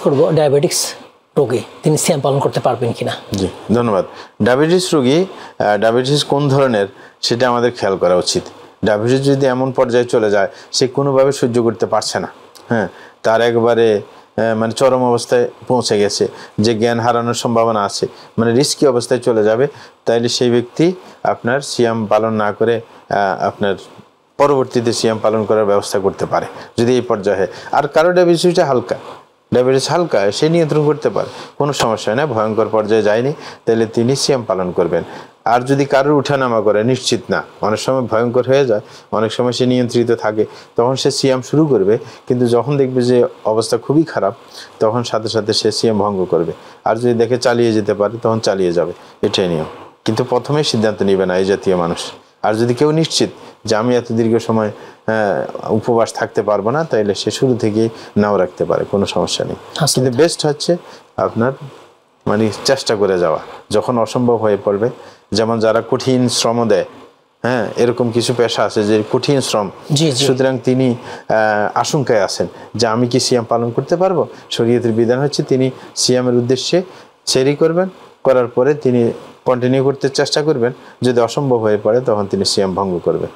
করব ডায়াবেটিক্স রোগী, তিনি সিয়াম পালন করতে পারবেন কিনা? জি, ধন্যবাদ। ডায়াবেটিস রোগী, ডায়াবেটিস কোন ধরনের সেটা আমাদের খেয়াল করা উচিত। ডায়াবেটিস যদি এমন পর্যায়ে চলে যায় সে কোনোভাবে সহ্য করতে পারছে না, হ্যাঁ, তার একবারে মানে চরম অবস্থায় পৌঁছে গেছে, যে জ্ঞান হারানোর সম্ভাবনা আছে, মানে রিস্কি অবস্থায় চলে যাবে, তাইলে সেই ব্যক্তি আপনার সিয়াম পালন না করে আপনার পরবর্তীতে সিয়াম পালন করার ব্যবস্থা করতে পারে যদি এই পর্যায়ে। আর কারো ডায়াবেটিসটা হালকা, ডায়াবেটিস হালকা, সে নিয়ন্ত্রণ করতে পারে, কোনো সমস্যা না, ভয়ঙ্কর পর্যায়ে যায়নি, তাহলে তিনি সিয়াম পালন করবেন। আর যদি কারোর উঠানামা করে, নিশ্চিত না, অনেক সময় ভয়ঙ্কর হয়ে যায়, অনেক সময় সে নিয়ন্ত্রিত থাকে, তখন সে সিয়াম শুরু করবে, কিন্তু যখন দেখবে যে অবস্থা খুবই খারাপ তখন সাথে সাথে সে সিয়াম ভঙ্গ করবে। আর যদি দেখে চালিয়ে যেতে পারে তখন চালিয়ে যাবে, এটাই নিয়ম। কিন্তু প্রথমেই সিদ্ধান্ত নেবে না এই জাতীয় মানুষ। আর যদি কেউ নিশ্চিত যে আমি এত দীর্ঘ সময় উপবাস থাকতে পারবো না, তাইলে সে শুরু থেকেই নাও রাখতে পারে, কোনো সমস্যা নেই। কিন্তু বেস্ট হচ্ছে আপনার মানে চেষ্টা করে যাওয়া, যখন অসম্ভব হয়ে পড়বে। যেমন যারা কঠিন শ্রম দেয়, হ্যাঁ, এরকম কিছু পেশা আছে যে কঠিন শ্রম, সুতরাং তিনি আশঙ্কায় আছেন যে আমি কি সিয়াম পালন করতে পারবো। শরীয়তের বিধান হচ্ছে তিনি সিয়ামের উদ্দেশ্যে সেরি করবেন, করার পরে তিনি কন্টিনিউ করতে চেষ্টা করবেন, যদি অসম্ভব হয়ে পড়ে তখন তিনি সিয়াম ভঙ্গ করবেন।